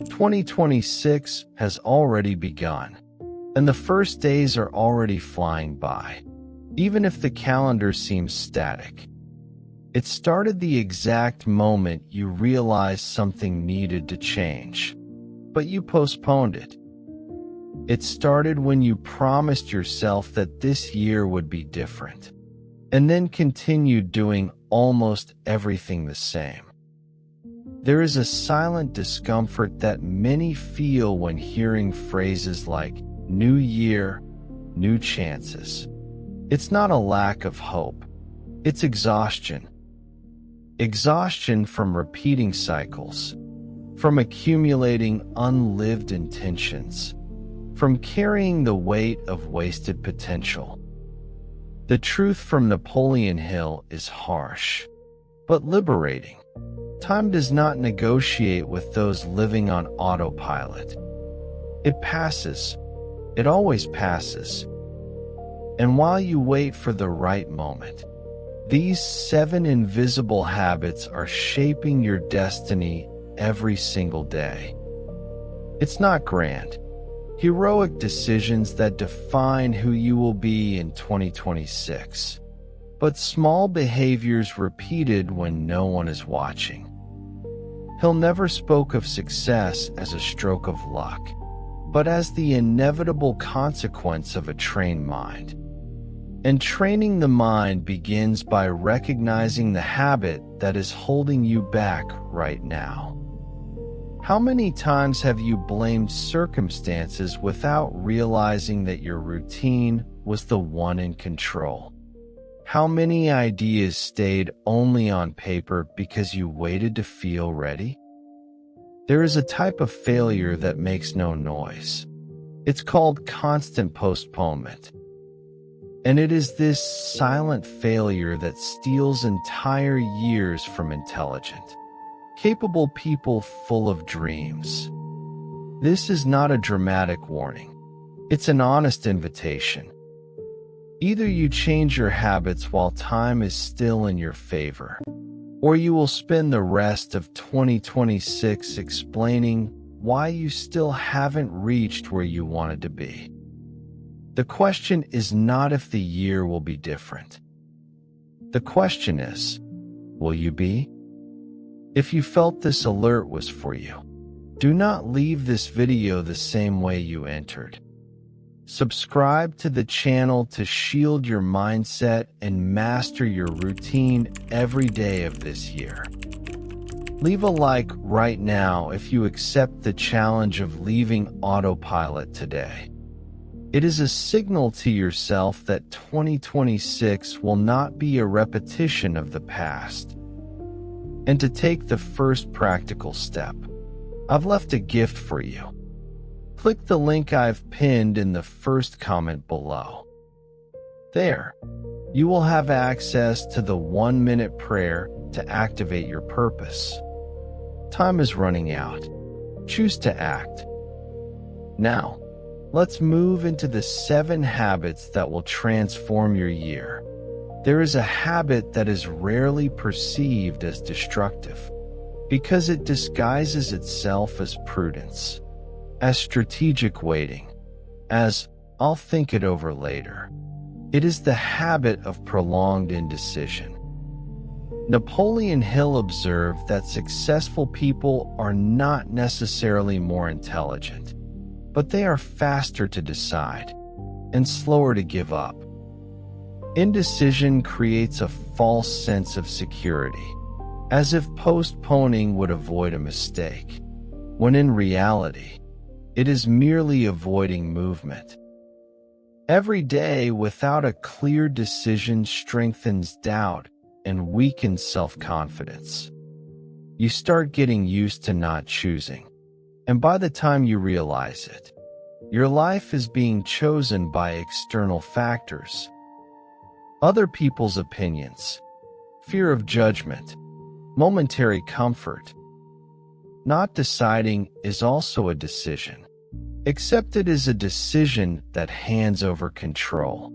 2026 has already begun, and the first days are already flying by, even if the calendar seems static. It started the exact moment you realized something needed to change, but you postponed it. It started when you promised yourself that this year would be different, and then continued doing almost everything the same. There is a silent discomfort that many feel when hearing phrases like new year, new chances. It's not a lack of hope. It's exhaustion. Exhaustion from repeating cycles, from accumulating unlived intentions, from carrying the weight of wasted potential. The truth from Napoleon Hill is harsh, but liberating. Time does not negotiate with those living on autopilot. It passes. It always passes. And while you wait for the right moment, these 7 invisible habits are shaping your destiny every single day. It's not grand, heroic decisions that define who you will be in 2026, but small behaviors repeated when no one is watching. Hill never spoke of success as a stroke of luck, but as the inevitable consequence of a trained mind. And training the mind begins by recognizing the habit that is holding you back right now. How many times have you blamed circumstances without realizing that your routine was the one in control? How many ideas stayed only on paper because you waited to feel ready? There is a type of failure that makes no noise. It's called constant postponement. And it is this silent failure that steals entire years from intelligent, capable people full of dreams. This is not a dramatic warning. It's an honest invitation. Either you change your habits while time is still in your favor, or you will spend the rest of 2026 explaining why you still haven't reached where you wanted to be. The question is not if the year will be different. The question is, will you be? If you felt this alert was for you, do not leave this video the same way you entered. Subscribe to the channel to shield your mindset and master your routine every day of this year. Leave a like right now if you accept the challenge of leaving autopilot today. It is a signal to yourself that 2026 will not be a repetition of the past. And to take the first practical step, I've left a gift for you. Click the link I've pinned in the first comment below. There, you will have access to the 1-minute prayer to activate your purpose. Time is running out. Choose to act. Now, let's move into the 7 habits that will transform your year. There is a habit that is rarely perceived as destructive because it disguises itself as prudence, as strategic waiting, as I'll think it over later. It is the habit of prolonged indecision. Napoleon Hill observed that successful people are not necessarily more intelligent, but they are faster to decide and slower to give up. Indecision creates a false sense of security, as if postponing would avoid a mistake, when in reality, it is merely avoiding movement. Every day without a clear decision strengthens doubt and weakens self-confidence. You start getting used to not choosing, and by the time you realize it, your life is being chosen by external factors. Other people's opinions, fear of judgment, momentary comfort. Not deciding is also a decision, except it is a decision that hands over control.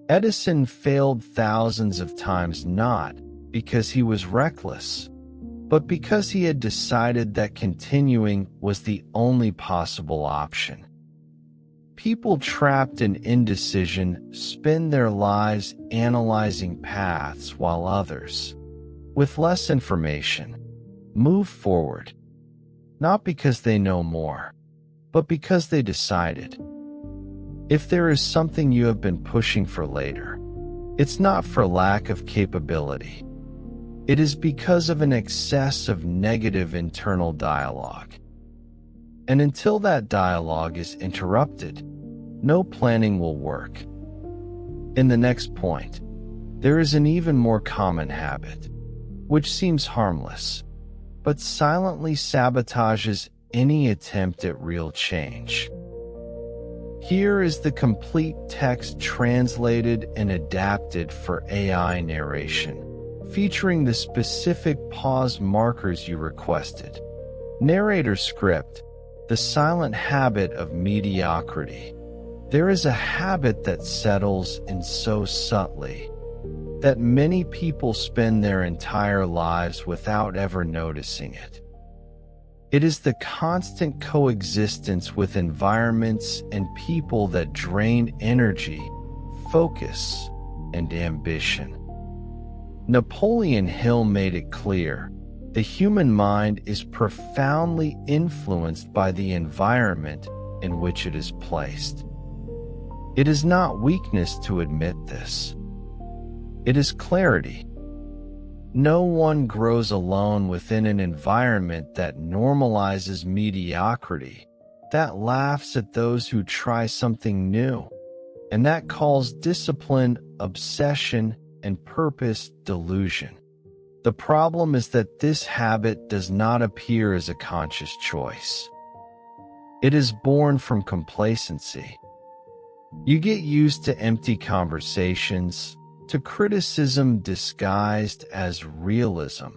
Edison failed thousands of times not because he was reckless, but because he had decided that continuing was the only possible option. People trapped in indecision spend their lives analyzing paths while others, with less information, move forward, not because they know more, but because they decided. If there is something you have been pushing for later, it's not for lack of capability. It is because of an excess of negative internal dialogue. And until that dialogue is interrupted, no planning will work. In the next point, there is an even more common habit, which seems harmless, but silently sabotages any attempt at real change. Here is the complete text translated and adapted for AI narration, featuring the specific pause markers you requested. Narrator script: the silent habit of mediocrity. There is a habit that settles in so subtly that many people spend their entire lives without ever noticing it. It is the constant coexistence with environments and people that drain energy, focus, and ambition. Napoleon Hill made it clear: the human mind is profoundly influenced by the environment in which it is placed. It is not weakness to admit this. It is clarity. No one grows alone within an environment that normalizes mediocrity, that laughs at those who try something new, and that calls discipline, obsession, and purpose delusion. The problem is that this habit does not appear as a conscious choice. It is born from complacency. You get used to empty conversations, to criticism disguised as realism,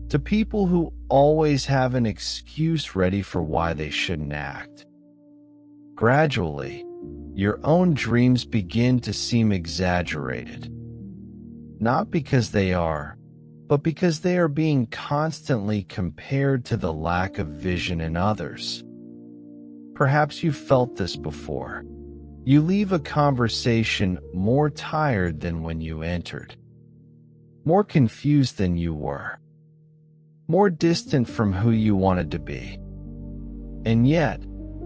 to people who always have an excuse ready for why they shouldn't act. Gradually, your own dreams begin to seem exaggerated, not because they are, but because they are being constantly compared to the lack of vision in others. Perhaps you've felt this before. You leave a conversation more tired than when you entered, more confused than you were, more distant from who you wanted to be. And yet,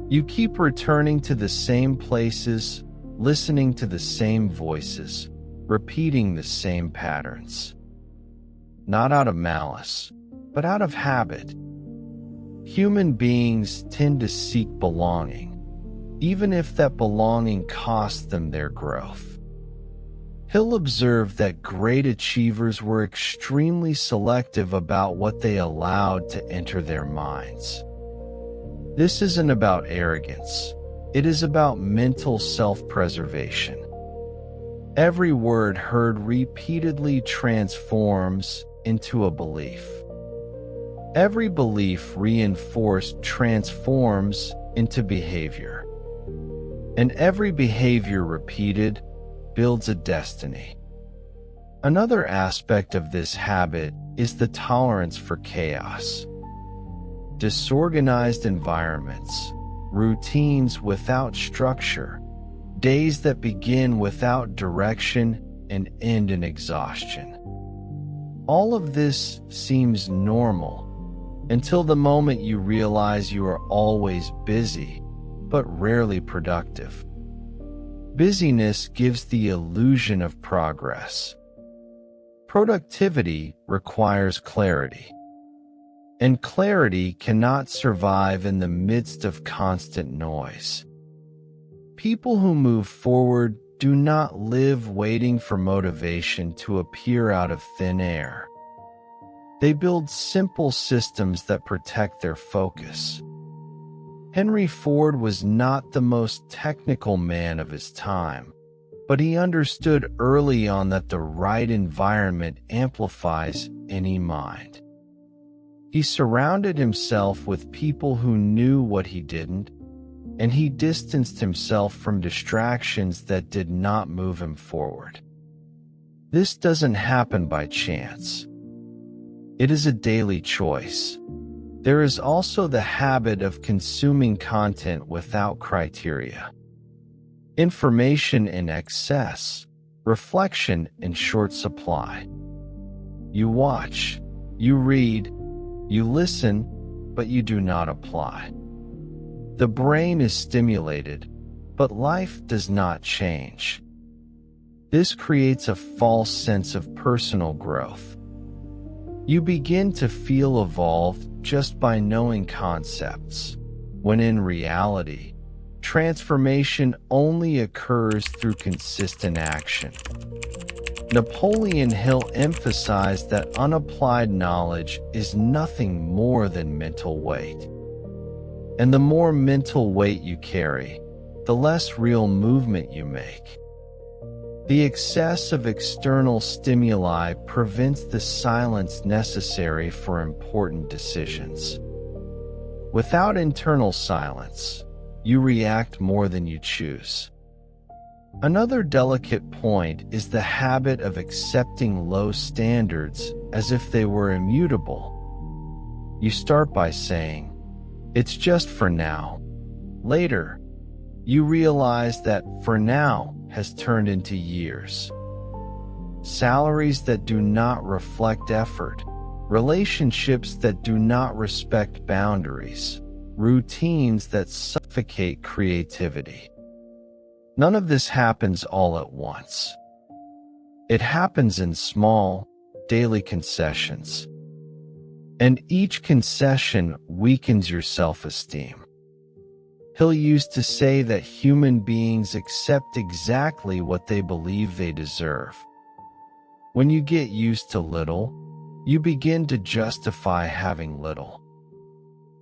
you keep returning to the same places, listening to the same voices, repeating the same patterns. Not out of malice, but out of habit. Human beings tend to seek belonging, even if that belonging costs them their growth. Hill observed that great achievers were extremely selective about what they allowed to enter their minds. This isn't about arrogance. It is about mental self-preservation. Every word heard repeatedly transforms into a belief. Every belief reinforced transforms into behavior. And every behavior repeated builds a destiny. Another aspect of this habit is the tolerance for chaos. Disorganized environments, routines without structure, days that begin without direction and end in exhaustion. All of this seems normal until the moment you realize you are always busy, but rarely productive. Busyness gives the illusion of progress. Productivity requires clarity, and clarity cannot survive in the midst of constant noise. People who move forward do not live waiting for motivation to appear out of thin air. They build simple systems that protect their focus. Henry Ford was not the most technical man of his time, but he understood early on that the right environment amplifies any mind. He surrounded himself with people who knew what he didn't, and he distanced himself from distractions that did not move him forward. This doesn't happen by chance. It is a daily choice. There is also the habit of consuming content without criteria. Information in excess, reflection in short supply. You watch, you read, you listen, but you do not apply. The brain is stimulated, but life does not change. This creates a false sense of personal growth. You begin to feel evolved just by knowing concepts, when in reality, transformation only occurs through consistent action. Napoleon Hill emphasized that unapplied knowledge is nothing more than mental weight. And the more mental weight you carry, the less real movement you make. The excess of external stimuli prevents the silence necessary for important decisions. Without internal silence, you react more than you choose. Another delicate point is the habit of accepting low standards as if they were immutable. You start by saying, "It's just for now." Later, you realize that "for now" has turned into years. Salaries that do not reflect effort, relationships that do not respect boundaries, routines that suffocate creativity. None of this happens all at once. It happens in small, daily concessions. And each concession weakens your self-esteem. Hill used to say that human beings accept exactly what they believe they deserve. When you get used to little, you begin to justify having little.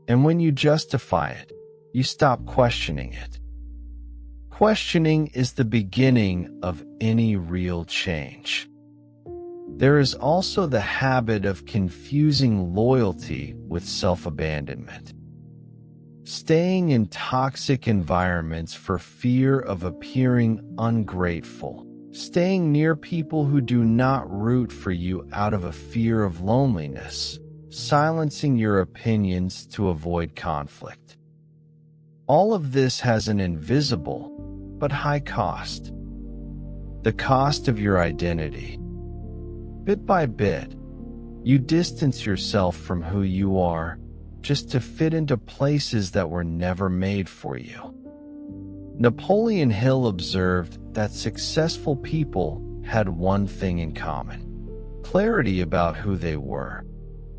And when you justify it, you stop questioning it. Questioning is the beginning of any real change. There is also the habit of confusing loyalty with self-abandonment. Staying in toxic environments for fear of appearing ungrateful. Staying near people who do not root for you out of a fear of loneliness. Silencing your opinions to avoid conflict. All of this has an invisible, but high cost. The cost of your identity. Bit by bit, you distance yourself from who you are just to fit into places that were never made for you. Napoleon Hill observed that successful people had one thing in common: clarity about who they were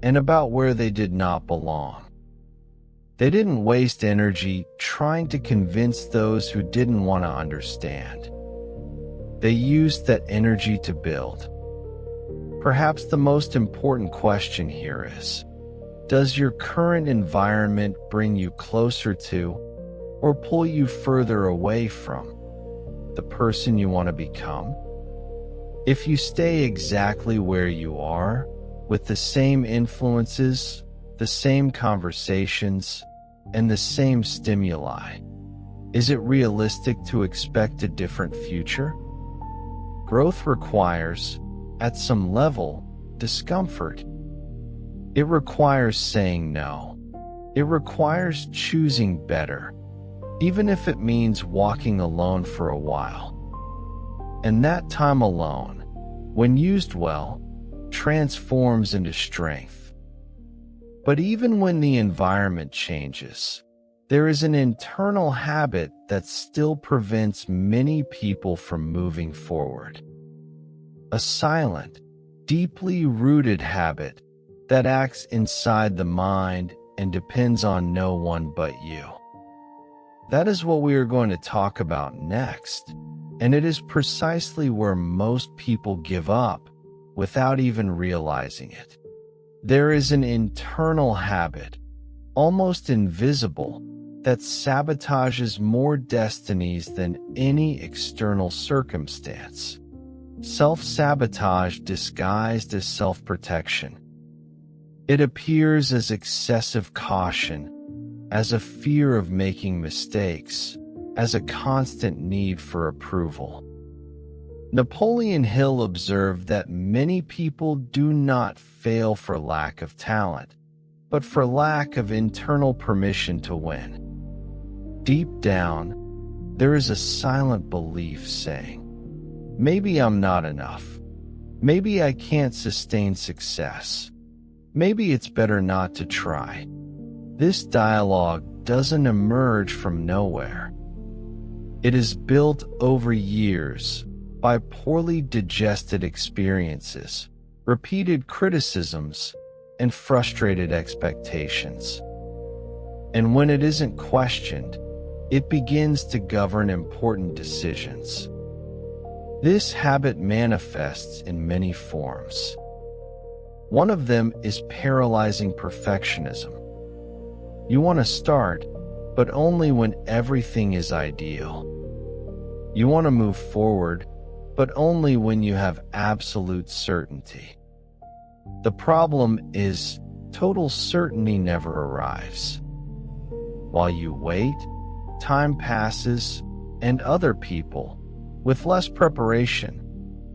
and about where they did not belong. They didn't waste energy trying to convince those who didn't want to understand. They used that energy to build. Perhaps the most important question here is, does your current environment bring you closer to, or pull you further away from, the person you want to become? If you stay exactly where you are, with the same influences, the same conversations, and the same stimuli, is it realistic to expect a different future? Growth requires, at some level, discomfort. It requires saying no. It requires choosing better, even if it means walking alone for a while. And that time alone, when used well, transforms into strength. But even when the environment changes, there is an internal habit that still prevents many people from moving forward. A silent, deeply rooted habit that acts inside the mind and depends on no one but you. That is what we are going to talk about next, and it is precisely where most people give up without even realizing it. There is an internal habit, almost invisible, that sabotages more destinies than any external circumstance. Self-sabotage disguised as self-protection. It appears as excessive caution, as a fear of making mistakes, as a constant need for approval. Napoleon Hill observed that many people do not fail for lack of talent, but for lack of internal permission to win. Deep down, there is a silent belief saying, maybe I'm not enough. Maybe I can't sustain success. Maybe it's better not to try. This dialogue doesn't emerge from nowhere. It is built over years by poorly digested experiences, repeated criticisms, and frustrated expectations. And when it isn't questioned, it begins to govern important decisions. This habit manifests in many forms. One of them is paralyzing perfectionism. You want to start, but only when everything is ideal. You want to move forward, but only when you have absolute certainty. The problem is, total certainty never arrives. While you wait, time passes, and other people, with less preparation,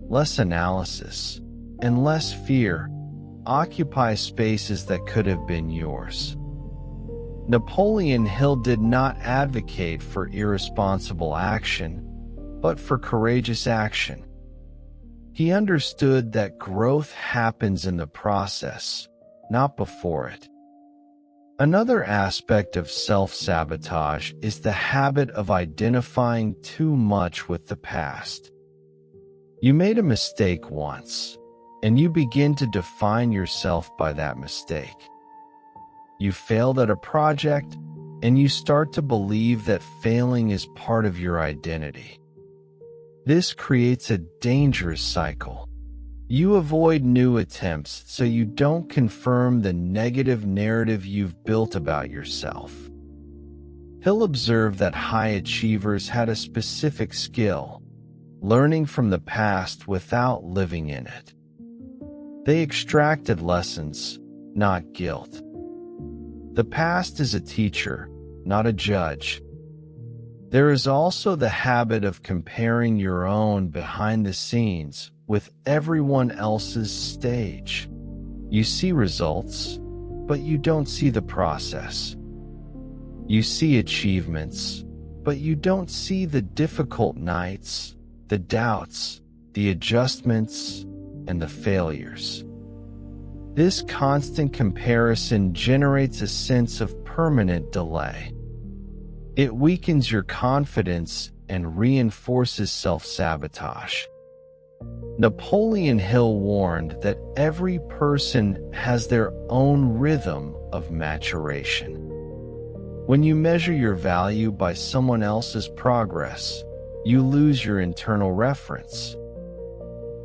less analysis, and less fear, occupy spaces that could have been yours. Napoleon Hill did not advocate for irresponsible action, but for courageous action. He understood that growth happens in the process, not before it. Another aspect of self-sabotage is the habit of identifying too much with the past. You made a mistake once, and you begin to define yourself by that mistake. You failed at a project, and you start to believe that failing is part of your identity. This creates a dangerous cycle. You avoid new attempts so you don't confirm the negative narrative you've built about yourself. Hill observed that high achievers had a specific skill, learning from the past without living in it. They extracted lessons, not guilt. The past is a teacher, not a judge. There is also the habit of comparing your own behind the scenes with everyone else's stage. You see results, but you don't see the process. You see achievements, but you don't see the difficult nights, the doubts, the adjustments, and the failures. This constant comparison generates a sense of permanent delay. It weakens your confidence and reinforces self-sabotage. Napoleon Hill warned that every person has their own rhythm of maturation. When you measure your value by someone else's progress, you lose your internal reference.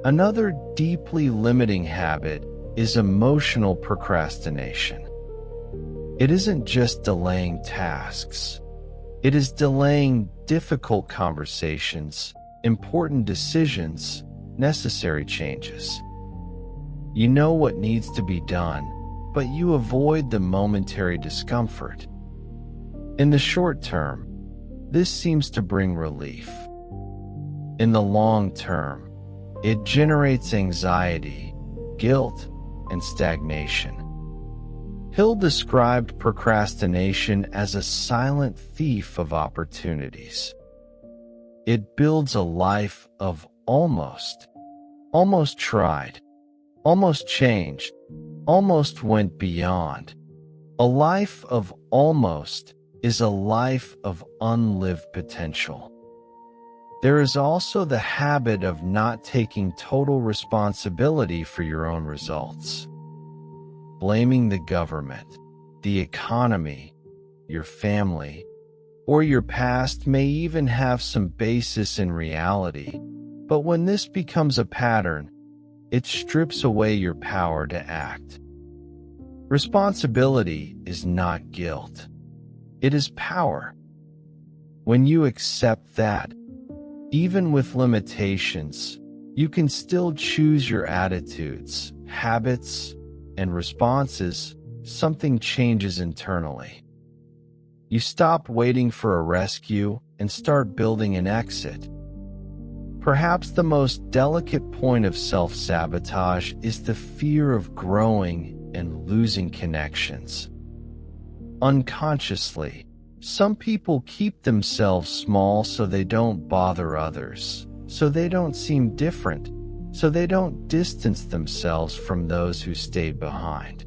Another deeply limiting habit is emotional procrastination. It isn't just delaying tasks. It is delaying difficult conversations, important decisions, necessary changes. You know what needs to be done, but you avoid the momentary discomfort. In the short term, this seems to bring relief. In the long term, it generates anxiety, guilt, and stagnation. Hill described procrastination as a silent thief of opportunities. It builds a life of almost tried, almost changed, almost went beyond. A life of almost is a life of unlived potential. There is also the habit of not taking total responsibility for your own results. Blaming the government, the economy, your family, or your past may even have some basis in reality, but when this becomes a pattern, it strips away your power to act. Responsibility is not guilt. It is power. When you accept that, even with limitations, you can still choose your attitudes, habits, and responses. Something changes internally. You stop waiting for a rescue and start building an exit. Perhaps the most delicate point of self-sabotage is the fear of growing and losing connections. Unconsciously, some people keep themselves small so they don't bother others, so they don't seem different, so they don't distance themselves from those who stayed behind.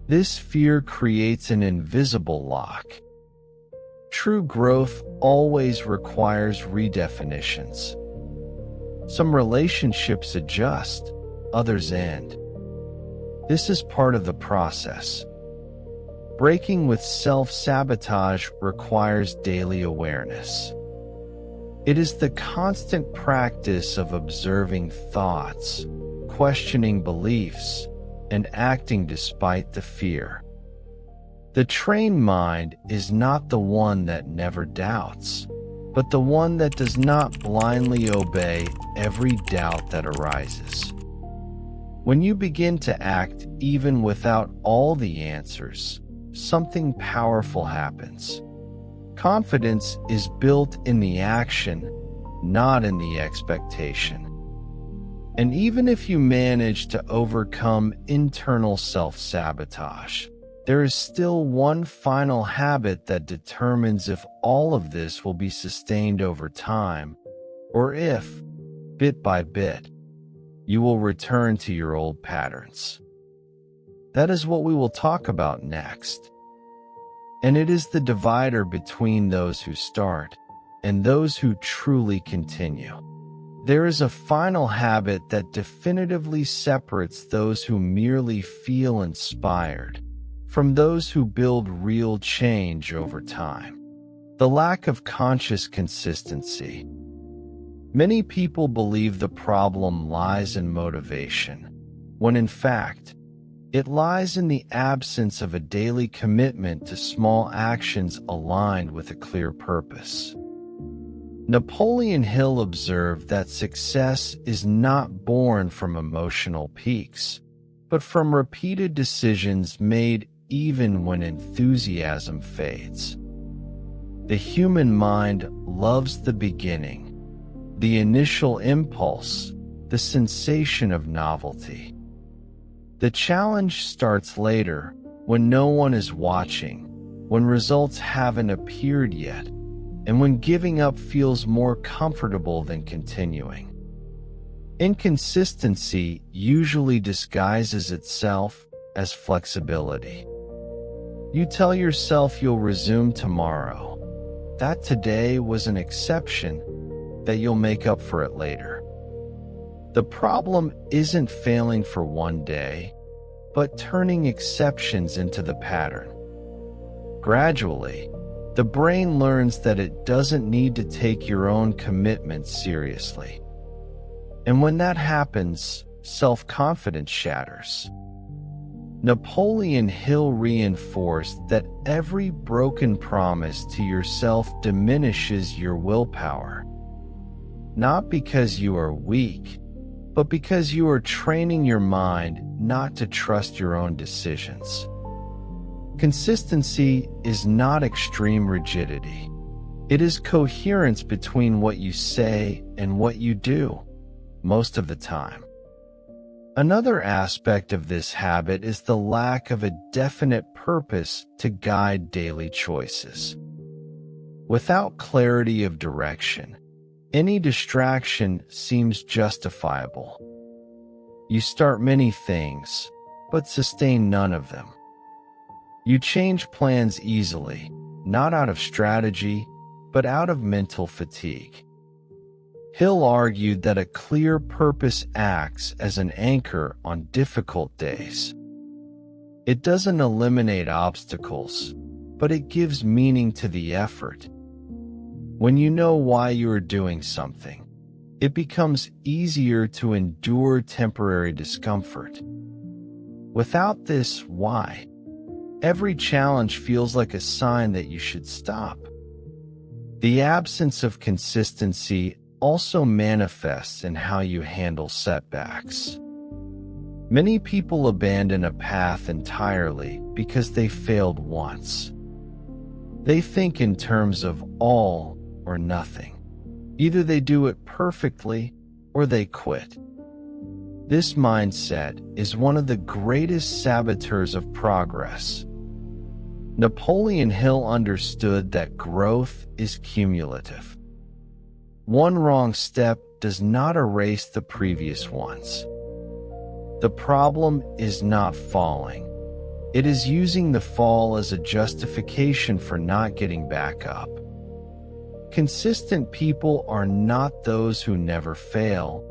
This fear creates an invisible lock. True growth always requires redefinitions. Some relationships adjust, others end. This is part of the process. Breaking with self-sabotage requires daily awareness. It is the constant practice of observing thoughts, questioning beliefs, and acting despite the fear. The trained mind is not the one that never doubts, but the one that does not blindly obey every doubt that arises. When you begin to act even without all the answers, something powerful happens. Confidence is built in the action, not in the expectation. And even if you manage to overcome internal self-sabotage, there is still one final habit that determines if all of this will be sustained over time, or if, bit by bit, you will return to your old patterns. That is what we will talk about next. And it is the divider between those who start and those who truly continue. There is a final habit that definitively separates those who merely feel inspired from those who build real change over time. The lack of conscious consistency. Many people believe the problem lies in motivation, when in fact, it lies in the absence of a daily commitment to small actions aligned with a clear purpose. Napoleon Hill observed that success is not born from emotional peaks, but from repeated decisions made even when enthusiasm fades. The human mind loves the beginning, the initial impulse, the sensation of novelty. The challenge starts later, when no one is watching, when results haven't appeared yet, and when giving up feels more comfortable than continuing. Inconsistency usually disguises itself as flexibility. You tell yourself you'll resume tomorrow, that today was an exception, that you'll make up for it later. The problem isn't failing for one day, but turning exceptions into the pattern. Gradually, the brain learns that it doesn't need to take your own commitments seriously. And when that happens, self-confidence shatters. Napoleon Hill reinforced that every broken promise to yourself diminishes your willpower. Not because you are weak, but because you are training your mind not to trust your own decisions. Consistency is not extreme rigidity. It is coherence between what you say and what you do, most of the time. Another aspect of this habit is the lack of a definite purpose to guide daily choices. Without clarity of direction, any distraction seems justifiable. You start many things, but sustain none of them. You change plans easily, not out of strategy, but out of mental fatigue. Hill argued that a clear purpose acts as an anchor on difficult days. It doesn't eliminate obstacles, but it gives meaning to the effort. When you know why you are doing something, it becomes easier to endure temporary discomfort. Without this why, every challenge feels like a sign that you should stop. The absence of consistency also manifests in how you handle setbacks. Many people abandon a path entirely because they failed once. They think in terms of all or nothing. Either they do it perfectly or they quit. This mindset is one of the greatest saboteurs of progress. Napoleon Hill understood that growth is cumulative. One wrong step does not erase the previous ones. The problem is not falling. It is using the fall as a justification for not getting back up. Consistent people are not those who never fail,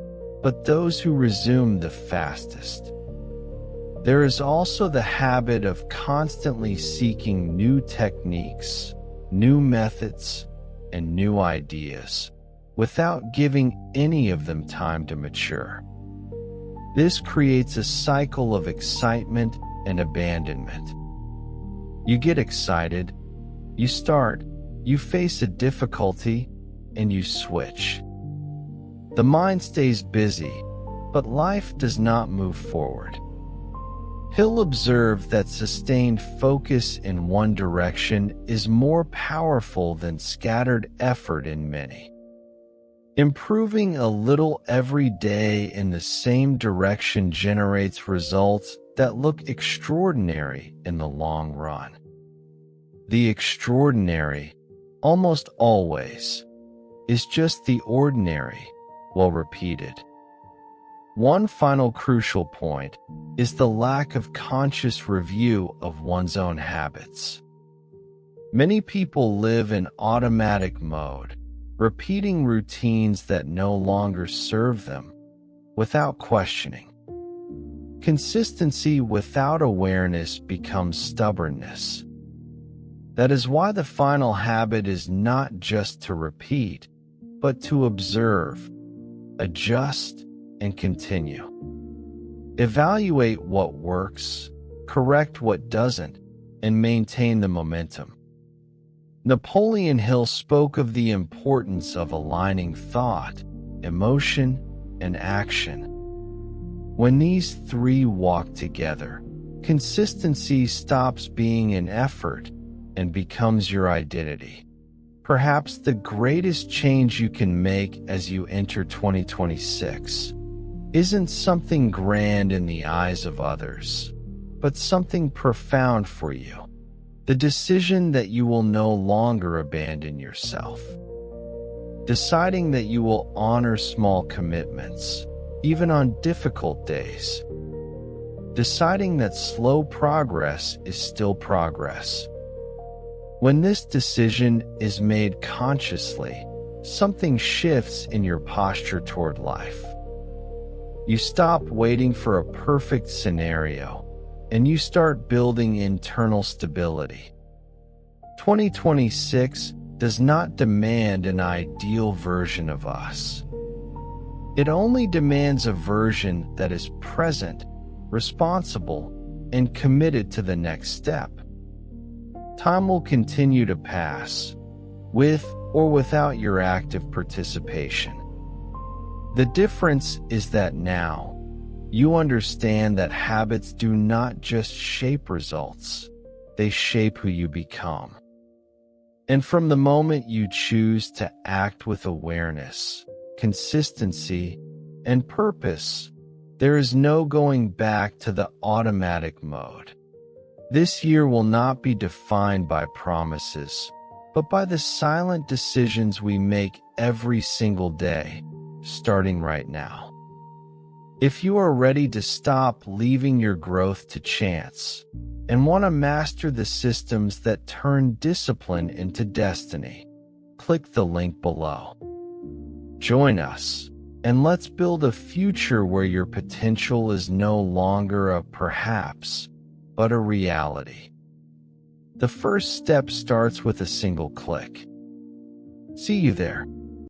but those who resume the fastest. There is also the habit of constantly seeking new techniques, new methods, and new ideas, without giving any of them time to mature. This creates a cycle of excitement and abandonment. You get excited, you start, you face a difficulty, and you switch. The mind stays busy, but life does not move forward. Hill observed that sustained focus in one direction is more powerful than scattered effort in many. Improving a little every day in the same direction generates results that look extraordinary in the long run. The extraordinary, almost always, is just the ordinary, while repeated. One final crucial point is the lack of conscious review of one's own habits. Many people live in automatic mode, repeating routines that no longer serve them, without questioning. Consistency without awareness becomes stubbornness. That is why the final habit is not just to repeat, but to observe, adjust, and continue. Evaluate what works, correct what doesn't, and maintain the momentum. Napoleon Hill spoke of the importance of aligning thought, emotion, and action. When these three walk together, consistency stops being an effort and becomes your identity. Perhaps the greatest change you can make as you enter 2026 isn't something grand in the eyes of others, but something profound for you. The decision that you will no longer abandon yourself. Deciding that you will honor small commitments, even on difficult days. Deciding that slow progress is still progress. When this decision is made consciously, something shifts in your posture toward life. You stop waiting for a perfect scenario, and you start building internal stability. 2026 does not demand an ideal version of us. It only demands a version that is present, responsible, and committed to the next step. Time will continue to pass, with or without your active participation. The difference is that now, you understand that habits do not just shape results, they shape who you become. And from the moment you choose to act with awareness, consistency, and purpose, there is no going back to the automatic mode. This year will not be defined by promises, but by the silent decisions we make every single day, starting right now. If you are ready to stop leaving your growth to chance and want to master the systems that turn discipline into destiny, click the link below. Join us, and let's build a future where your potential is no longer a perhaps, but a reality. The first step starts with a single click. See you there.